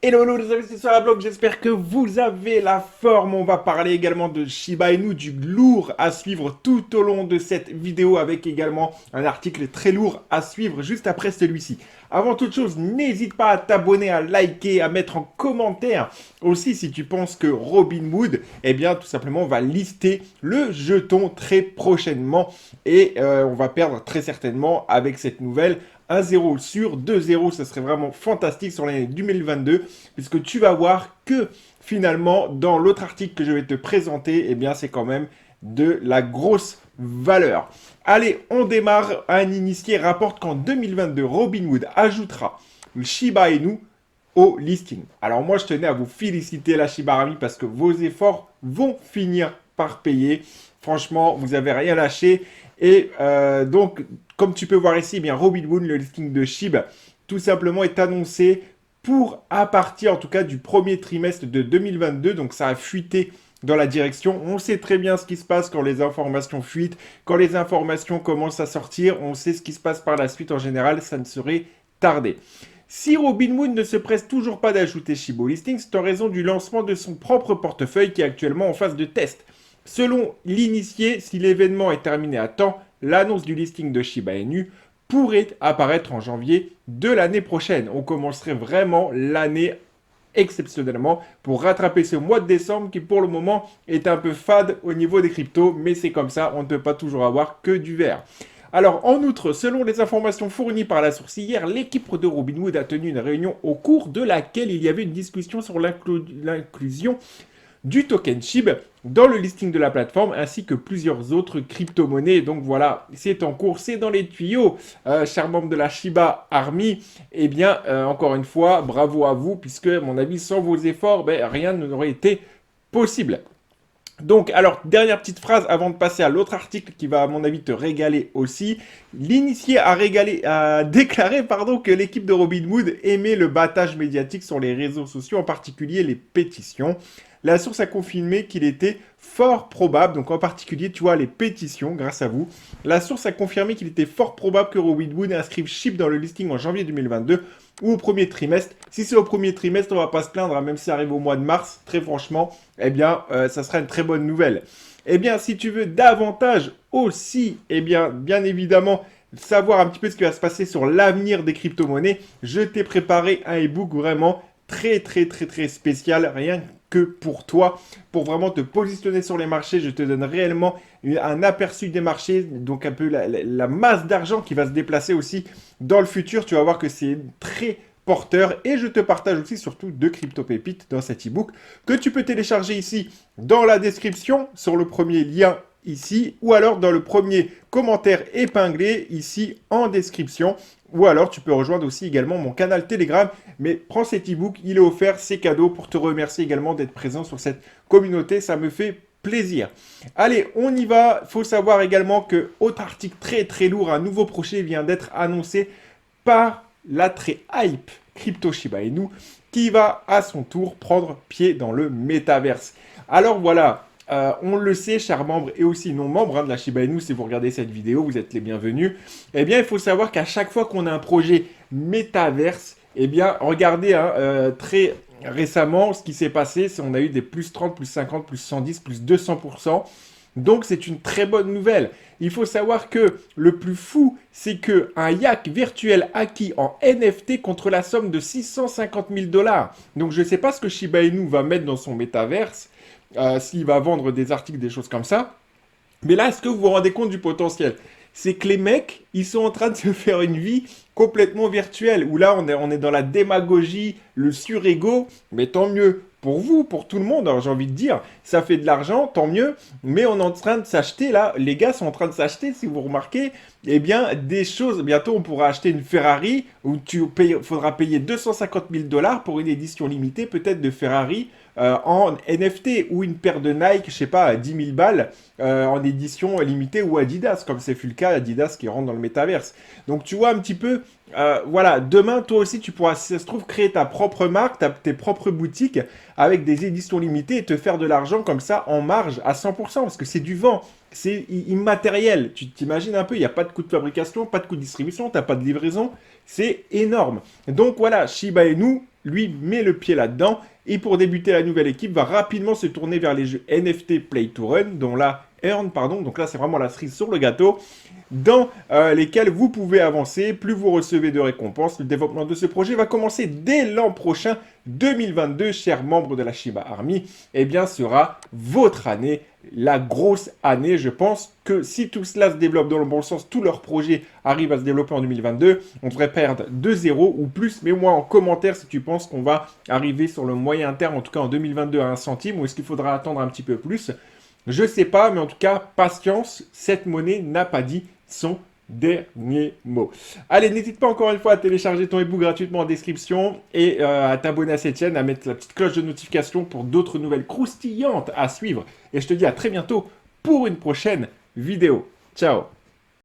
Hello, hello les amis, c'est sur la blog, j'espère que vous avez la forme. On va parler également de Shiba Inu, du lourd à suivre tout au long de cette vidéo avec également un article très lourd à suivre juste après celui-ci. Avant toute chose, n'hésite pas à t'abonner, à liker, à mettre en commentaire aussi si tu penses que Robinhood, eh bien tout simplement va lister le jeton très prochainement et on va perdre très certainement avec cette nouvelle. 1-0 sur 2-0, ce serait vraiment fantastique sur l'année 2022, puisque tu vas voir que finalement, dans l'autre article que je vais te présenter, eh bien, c'est quand même de la grosse valeur. Allez, on démarre. Un initié rapporte qu'en 2022, Robinhood ajoutera le Shiba Inu au listing. Alors moi, je tenais à vous féliciter, la Shiba Army, parce que vos efforts vont finir par payer. Franchement, vous n'avez rien lâché. Et donc, comme tu peux voir ici, eh bien Robinhood, le listing de SHIB, tout simplement est annoncé pour à partir en tout cas du premier trimestre de 2022. Donc ça a fuité dans la direction. On sait très bien ce qui se passe quand les informations fuitent, quand les informations commencent à sortir. On sait ce qui se passe par la suite en général. Ça ne serait tardé. Si Robinhood ne se presse toujours pas d'ajouter SHIB au listing, c'est en raison du lancement de son propre portefeuille qui est actuellement en phase de test. Selon l'initié, si l'événement est terminé à temps, l'annonce du listing de Shiba Inu pourrait apparaître en janvier de l'année prochaine. On commencerait vraiment l'année exceptionnellement pour rattraper ce mois de décembre qui pour le moment est un peu fade au niveau des cryptos, mais c'est comme ça, on ne peut pas toujours avoir que du vert. Alors, en outre, selon les informations fournies par la source hier, l'équipe de Robinhood a tenu une réunion au cours de laquelle il y avait une discussion sur l'inclusion du token SHIB dans le listing de la plateforme ainsi que plusieurs autres crypto-monnaies. Donc voilà, c'est en cours, c'est dans les tuyaux, chers membres de la Shiba Army. Eh bien, encore une fois, bravo à vous, puisque à mon avis, sans vos efforts, rien n'aurait été possible. Donc, alors, dernière petite phrase avant de passer à l'autre article qui va, à mon avis, te régaler aussi. L'initié a déclaré que l'équipe de Robinhood aimait le battage médiatique sur les réseaux sociaux, en particulier les pétitions. La source a confirmé qu'il était fort probable, donc en particulier, tu vois, les pétitions, grâce à vous. La source a confirmé qu'il était fort probable que Robinhood inscrive SHIB dans le listing en janvier 2022 ou au premier trimestre. Si c'est au premier trimestre, on va pas se plaindre, hein, même si ça arrive au mois de mars, très franchement, eh bien, ça sera une très bonne nouvelle. Eh bien, si tu veux davantage aussi, eh bien évidemment, savoir un petit peu ce qui va se passer sur l'avenir des crypto-monnaies, je t'ai préparé un e-book vraiment très spécial, rien que pour toi, pour vraiment te positionner sur les marchés. Je te donne réellement un aperçu des marchés, donc un peu la masse d'argent qui va se déplacer aussi dans le futur. Tu vas voir que c'est très porteur et je te partage aussi surtout deux crypto pépites dans cet e-book que tu peux télécharger ici dans la description sur le premier lien ici ou alors dans le premier commentaire épinglé ici en description. Ou alors tu peux rejoindre aussi également mon canal Telegram. Mais prends cet e-book, il est offert, c'est cadeau pour te remercier également d'être présent sur cette communauté. Ça me fait plaisir. Allez, on y va. Il faut savoir également que, autre article très lourd, un nouveau projet vient d'être annoncé par la très hype Crypto Shiba Inu qui va à son tour prendre pied dans le métaverse. Alors voilà, on le sait, chers membres et aussi non-membres de la Shiba Inu, si vous regardez cette vidéo, vous êtes les bienvenus. Eh bien, il faut savoir qu'à chaque fois qu'on a un projet métaverse, eh bien, regardez, hein, très récemment, ce qui s'est passé, c'est qu'on a eu des plus 30, plus 50, plus 110, plus 200%. Donc, c'est une très bonne nouvelle. Il faut savoir que le plus fou, c'est qu'un yak virtuel acquis en NFT contre la somme de 650 000 dollars. Donc, je ne sais pas ce que Shiba Inu va mettre dans son métaverse, s'il va vendre des articles, des choses comme ça. Mais là, est-ce que vous vous rendez compte du potentiel? C'est que les mecs, ils sont en train de se faire une vie complètement virtuelle, où là, on est dans la démagogie, le surego, mais tant mieux pour vous, pour tout le monde, alors j'ai envie de dire, ça fait de l'argent, tant mieux, mais on est en train de s'acheter, là, les gars sont en train de s'acheter, si vous remarquez, eh bien, des choses, bientôt on pourra acheter une Ferrari, où faudra payer 250 000 dollars pour une édition limitée, peut-être de Ferrari, en NFT ou une paire de Nike, je sais pas, à 10 000 balles en édition limitée ou Adidas, comme c'est fut le cas, Adidas qui rentre dans le métaverse. Donc tu vois un petit peu, voilà, demain toi aussi tu pourras, si ça se trouve, créer ta propre marque, tes propres boutiques avec des éditions limitées et te faire de l'argent comme ça en marge à 100% parce que c'est du vent. C'est immatériel. Tu t'imagines un peu, il n'y a pas de coût de fabrication, pas de coût de distribution, tu n'as pas de livraison. C'est énorme. Donc voilà, Shiba Inu, lui, met le pied là-dedans. Et pour débuter, la nouvelle équipe va rapidement se tourner vers les jeux NFT Play to Run, dont là, Earn, pardon. Donc là, c'est vraiment la cerise sur le gâteau, dans lesquels vous pouvez avancer, plus vous recevez de récompenses. Le développement de ce projet va commencer dès l'an prochain, 2022, chers membres de la Shiba Army. Eh bien, sera votre année, la grosse année. Je pense que si tout cela se développe dans le bon sens, tous leurs projets arrivent à se développer en 2022, on devrait perdre 2-0 ou plus. Mets-moi en commentaire si tu penses qu'on va arriver sur le moyen terme, en tout cas en 2022, à 1 centime, ou est-ce qu'il faudra attendre un petit peu plus. Je sais pas, mais en tout cas, patience, cette monnaie n'a pas dit son dernier mot. Allez, n'hésite pas encore une fois à télécharger ton ebook gratuitement en description et à t'abonner à cette chaîne, à mettre la petite cloche de notification pour d'autres nouvelles croustillantes à suivre. Et je te dis à très bientôt pour une prochaine vidéo. Ciao!